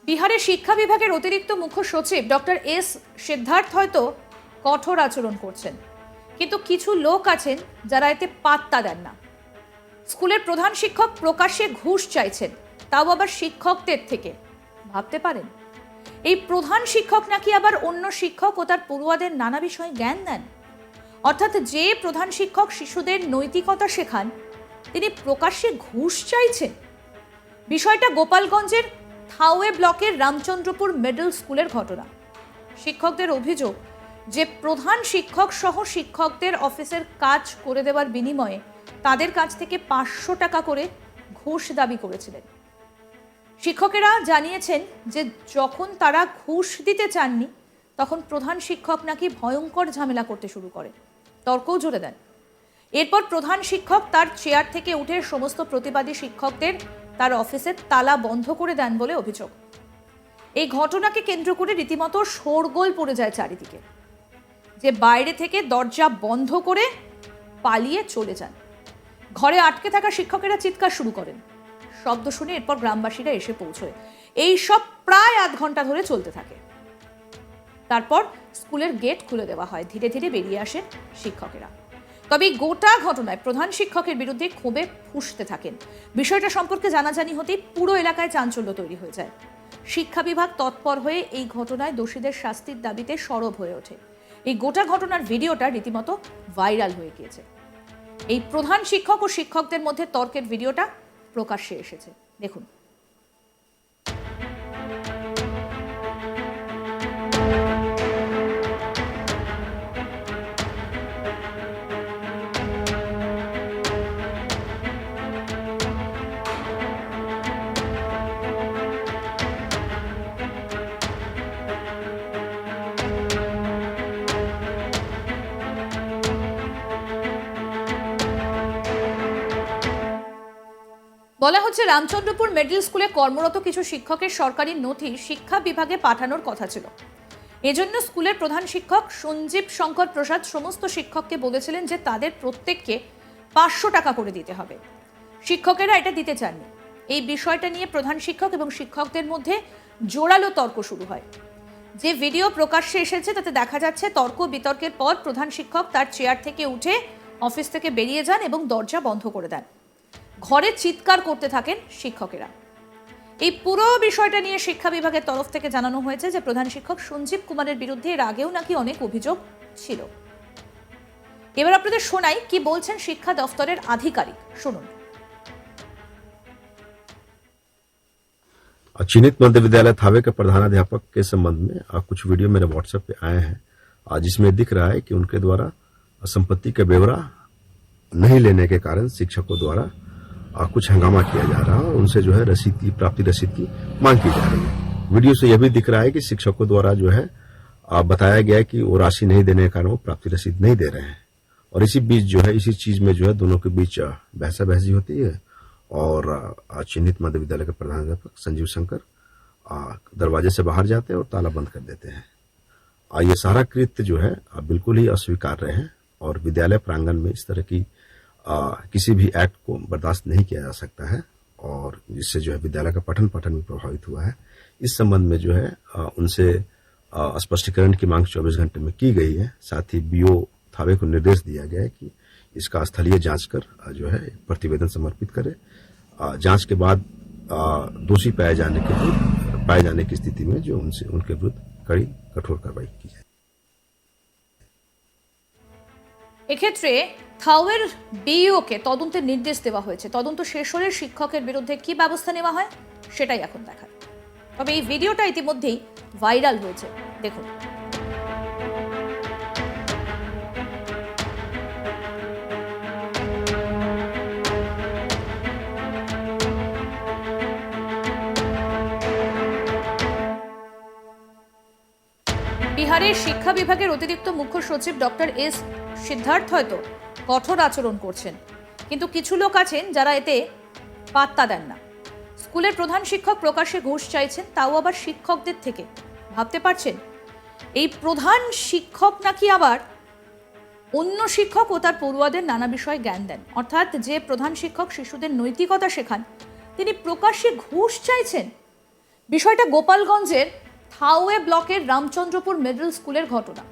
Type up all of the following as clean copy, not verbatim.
বিহারের শিক্ষা বিভাগের অতিরিক্ত মুখ্য সচিব ডক্টর এস সিদ্ধার্থ হয়তো কঠোর আচরণ করছেন, কিন্তু কিছু লোক আছেন যারা এতে পাত্তা দেন না। স্কুলের প্রধান শিক্ষক প্রকাশ্যে ঘুষ চাইছেন, তাও আবার শিক্ষকদের থেকে। ভাবতে পারেন, এই প্রধান শিক্ষক নাকি আবার অন্য শিক্ষক ও তার পড়ুয়াদের নানা বিষয়ে জ্ঞান দেন। অর্থাৎ যে প্রধান শিক্ষক শিশুদের নৈতিকতা শেখান, তিনি প্রকাশ্যে ঘুষ চাইছেন। বিষয়টা গোপালগঞ্জের থাওয়ে ব্লকের রামচন্দ্রপুর মিডল স্কুলের ঘটনা। শিক্ষকদের অভিযোগ যে প্রধান শিক্ষক সহ শিক্ষকদের অফিসের কাজ করে দেওয়ার বিনিময়ে তাদের কাছ থেকে 500 টাকা করে ঘুষ দাবি করেছিলেন। শিক্ষকেরা জানিয়েছেন যে যখন তারা ঘুষ দিতে চাননি, তখন প্রধান শিক্ষক নাকি ভয়ঙ্কর ঝামেলা করতে শুরু করে, তর্কও জোরে দেন। এরপর প্রধান শিক্ষক তার চেয়ার থেকে উঠে সমস্ত প্রতিবাদী শিক্ষকদের তার অফিসের তালা বন্ধ করে দেন বলে অভিযোগ। এই ঘটনাকে কেন্দ্র করে রীতিমতো শোরগোল পড়ে যায় চারিদিকে, যে বাইরে থেকে দরজা বন্ধ করে পালিয়ে চলে যান। ঘরে আটকে থাকা শিক্ষকেরা চিৎকার শুরু করেন। শব্দ শুনে এরপর গ্রামবাসীরা এসে পৌঁছয়। এই সব প্রায় আধ ঘন্টা ধরে চলতে থাকে। তারপর স্কুলের গেট খুলে দেওয়া হয়। ধীরে ধীরে বেরিয়ে আসেন শিক্ষকেরা। তবে গোটা ঘটনায় প্রধান শিক্ষকের বিরুদ্ধে ক্ষোভে ফুঁসতে থাকেন। বিষয়টা সম্পর্কে জানাজানি হতেই পুরো এলাকায় চাঞ্চল্য তৈরি হয়ে যায়। শিক্ষা বিভাগ তৎপর হয়ে এই ঘটনায় দোষীদের শাস্তির দাবিতে সরব হয়ে ওঠে। এই গোটা ঘটনার ভিডিওটা রীতিমতো ভাইরাল হয়ে গিয়েছে। এই প্রধান শিক্ষক ও শিক্ষকদের মধ্যে তর্কের ভিডিওটা প্রকাশ্যে এসেছে, দেখুন। বলা হচ্ছে, রামচন্দ্রপুর মিডল স্কুলে কর্মরত কিছু শিক্ষকের সরকারি নথি শিক্ষা বিভাগে পাঠানোর কথা ছিল। এজন্য স্কুলের প্রধান শিক্ষক সঞ্জীব শঙ্কর প্রসাদ সমস্ত শিক্ষককে বলেছিলেন যে তাদের প্রত্যেককে 500 টাকা করে দিতে হবে। শিক্ষকেরা এটা দিতে চাননি। এই বিষয়টা নিয়ে প্রধান শিক্ষক এবং শিক্ষকদের মধ্যে জোরালো তর্ক শুরু হয়। যে ভিডিও প্রকাশ্যে এসেছে তাতে দেখা যাচ্ছে তর্ক বিতর্কের পর প্রধান শিক্ষক তার চেয়ার থেকে উঠে অফিস থেকে বেরিয়ে যান এবং দরজা বন্ধ করে দেন। ঘরে চিৎকার করতে থাকেন শিক্ষকেরা। এই পুরো বিষয়টা নিয়ে শিক্ষা বিভাগের তরফ থেকে জানানো হয়েছে যে প্রধান শিক্ষক সঞ্জীব কুমারের বিরুদ্ধে এর আগেও নাকি অনেক অভিযোগ ছিল। এবার আপনাদের শোনাই কি বলছেন শিক্ষা দফতরের আধিকারিক, শুনুন। चिन्हित मध्य विद्यालय थावे के प्रधानाध्यापक के संबंध में कुछ वीडियो मेरे व्हाट्सएप पे आए हैं, जिसमें दिख रहा है कि उनके द्वारा संपत्ति का ब्यौरा नहीं लेने के कारण शिक्षकों द्वारा कुछ हंगामा किया जा रहा है और उनसे जो है रसीद की प्राप्ति रसीद की मांग की जा रही है। वीडियो से यह भी दिख रहा है कि शिक्षकों द्वारा जो है बताया गया है कि वो राशि नहीं देने के कारण वो प्राप्ति रसीद नहीं दे रहे हैं। और इसी बीच जो है इसी चीज में जो है दोनों के बीच बहसा बहसी होती है और चिन्हित मध्य विद्यालय के प्रधानाध्यापक संजीव शंकर दरवाजे से बाहर जाते हैं और ताला बंद कर देते हैं। ये सारा कृत्य जो है बिल्कुल ही अस्वीकार्य है और विद्यालय प्रांगण में इस तरह की किसी भी एक्ट को बर्दाश्त नहीं किया जा सकता है और जिससे जो है विद्यालय का पठन पाठन भी प्रभावित हुआ है। इस संबंध में जो है उनसे स्पष्टीकरण की मांग 24 घंटे में की गई है। साथ ही बीओ थावे को निर्देश दिया गया है कि इसका स्थलीय जांच कर जो है प्रतिवेदन समर्पित करे। जांच के बाद दोषी पाए जाने की स्थिति में जो उनके विरुद्ध कड़ी कठोर कार्रवाई की जाए। এক্ষেত্রে থাওয়ের বিইওকে তদন্তের নির্দেশ দেওয়া হয়েছে। তদন্ত শেষ হলে শিক্ষকের বিরুদ্ধে কি ব্যবস্থা নেওয়া হয় সেটাই এখন দেখার। তবে এই ভিডিওটা ইতিমধ্যেই ভাইরাল হয়েছে, দেখুন। বিহারের শিক্ষা বিভাগের অতিরিক্ত মুখ্য সচিব ডক্টর এস সিদ্ধার্থ হয়তো কঠোর আচরণ করছেন, কিন্তু কিছু লোক আছেন যারা এতে পাত্তা দেন না। স্কুলের প্রধান শিক্ষক প্রকাশ্যে ঘুষ চাইছেন, তাও আবার শিক্ষকদের থেকে। ভাবতে পারছেন, এই প্রধান শিক্ষক নাকি আবার অন্য শিক্ষক ও তার পড়ুয়াদের নানা বিষয়ে জ্ঞান দেন। অর্থাৎ যে প্রধান শিক্ষক শিশুদের নৈতিকতা শেখান, তিনি প্রকাশ্যে ঘুষ চাইছেন। বিষয়টা গোপালগঞ্জের থাওয়ে ব্লকের রামচন্দ্রপুর মিডল স্কুলের ঘটনা।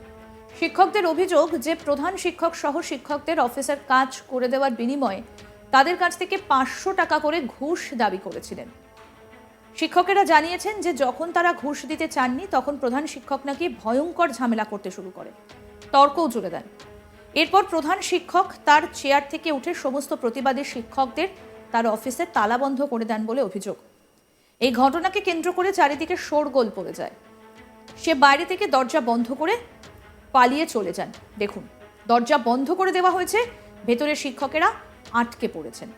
শিক্ষকদের অভিযোগ যে প্রধান শিক্ষক সহ শিক্ষকদের অফিসের কাজ করে দেওয়ার বিনিময়ে তাদের কাছ থেকে 500 টাকা করে ঘুষ দাবি করেছিলেন। শিক্ষকেরা জানিয়েছেন যে যখন তারা ঘুষ দিতে চাননি তখন প্রধান শিক্ষক নাকি ভয়ঙ্কর ঝামেলা করতে শুরু করে, তর্কও জুড়ে দেন। এরপর প্রধান শিক্ষক তার চেয়ার থেকে উঠে সমস্ত প্রতিবাদী শিক্ষকদের তার অফিসে তালাবন্ধ করে দেন বলে অভিযোগ। এই ঘটনাকে কেন্দ্র করে চারিদিকে শোরগোল পড়ে যায়। সে বাইরে থেকে দরজা বন্ধ করে পালিয়ে চলে যান। দেখুন, দরজা বন্ধ করে দেওয়া হয়েছে, ভেতরে শিক্ষকেরা আটকে পড়েছেন।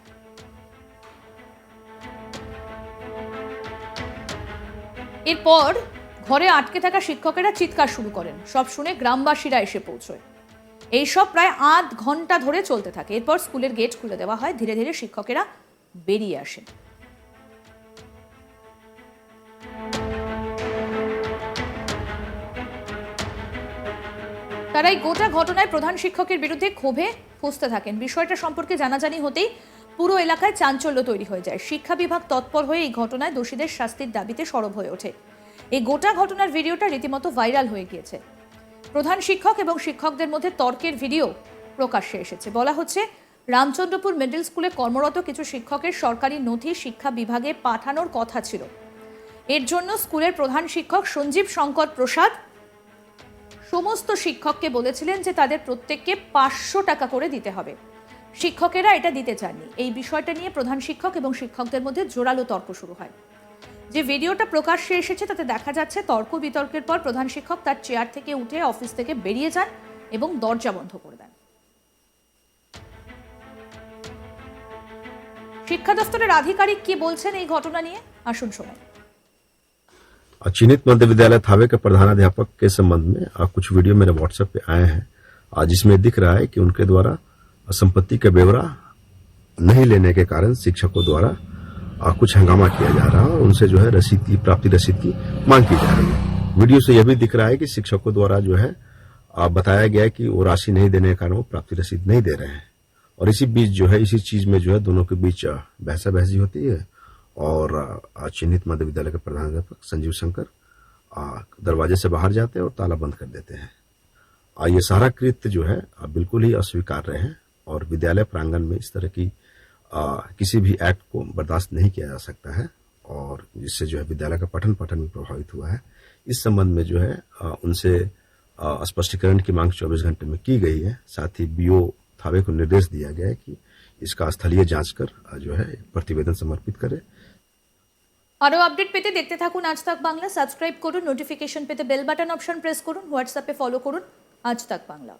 এরপর ঘরে আটকে থাকা শিক্ষকেরা চিৎকার শুরু করেন। সব শুনে গ্রামবাসীরা এসে পৌঁছয়। এইসব প্রায় 8 ঘন্টা ধরে চলতে থাকে। এরপর স্কুলের গেট খুলে দেওয়া হয়। ধীরে ধীরে শিক্ষকেরা বেরিয়ে আসেন। তারা এই গোটা ঘটনায় প্রধান শিক্ষকের বিরুদ্ধে ক্ষোভে ফুঁসতে থাকেন। বিষয়টা সম্পর্কে জানাজানি হতেই পুরো এলাকায় চাঞ্চল্য তৈরি হয়ে যায়। শিক্ষা বিভাগ তৎপর হয়ে এই ঘটনায় দোষীদের শাস্তির দাবিতে সরব হয়ে ওঠে। এই গোটা ঘটনার ভিডিওটা রীতিমতো ভাইরাল হয়ে গিয়েছে। প্রধান শিক্ষক এবং শিক্ষকদের মধ্যে তর্কের ভিডিও প্রকাশ্যে এসেছে। বলা হচ্ছে, রামচন্দ্রপুর মিডল স্কুলে কর্মরত কিছু শিক্ষকের সরকারি নথি শিক্ষা বিভাগে পাঠানোর কথা ছিল। এর জন্য স্কুলের প্রধান শিক্ষক সঞ্জীব শঙ্কর প্রসাদ সমস্ত শিক্ষককে বলেছিলেন যে তাদের প্রত্যেককে 500 টাকা করে দিতে হবে। শিক্ষকেরা এটা দিতে চাননি। এই বিষয়টা নিয়ে প্রধান শিক্ষক এবং শিক্ষকদের মধ্যে জোরালো তর্ক শুরু হয়। যে ভিডিওটা প্রকাশ্যে এসেছে তাতে দেখা যাচ্ছে তর্ক বিতর্কের পর প্রধান শিক্ষক তার চেয়ার থেকে উঠে অফিস থেকে বেরিয়ে যান এবং দরজা বন্ধ করে দেন। শিক্ষা দপ্তরের আধিকারিক কি বলছেন এই ঘটনা নিয়ে, আসুন শোনাই। चिन्हित मध्य विद्यालय थावे के प्रधानाध्यापक के संबंध में कुछ वीडियो मेरे व्हाट्सएप पे आए हैं, जिसमें दिख रहा है कि उनके द्वारा संपत्ति का ब्यौरा नहीं लेने के कारण शिक्षकों द्वारा कुछ हंगामा किया जा रहा है और उनसे जो है रसीद की प्राप्ति रसीद की मांग की जा रही है। वीडियो से यह भी दिख रहा है कि शिक्षकों द्वारा जो है बताया गया है कि वो राशि नहीं देने के कारण वो प्राप्ति रसीद नहीं दे रहे हैं। और इसी बीच जो है इसी चीज में जो है दोनों के बीच बहसा बहसी होती है और चिन्हित मध्य विद्यालय के प्रधानाध्यापक संजीव शंकर दरवाजे से बाहर जाते हैं और ताला बंद कर देते हैं। ये सारा कृत्य जो है बिल्कुल ही अस्वीकार्य है और विद्यालय प्रांगण में इस तरह की किसी भी एक्ट को बर्दाश्त नहीं किया जा सकता है और जिससे जो है विद्यालय का पठन पाठन भी प्रभावित हुआ है। इस संबंध में जो है उनसे स्पष्टीकरण की मांग 24 घंटे में की गई है। साथ ही बीओ थावे को निर्देश दिया गया है कि इसका स्थलीय जांच कर जो है प्रतिवेदन समर्पित करे। আরো আপডেট পেতে দেখতে থাকুন আজ তাক বাংলা। সাবস্ক্রাইব করুন, নোটিফিকেশন পেতে বেল বাটন অপশন প্রেস করুন, হোয়াটসঅ্যাপে ফলো করুন আজ তাক বাংলা।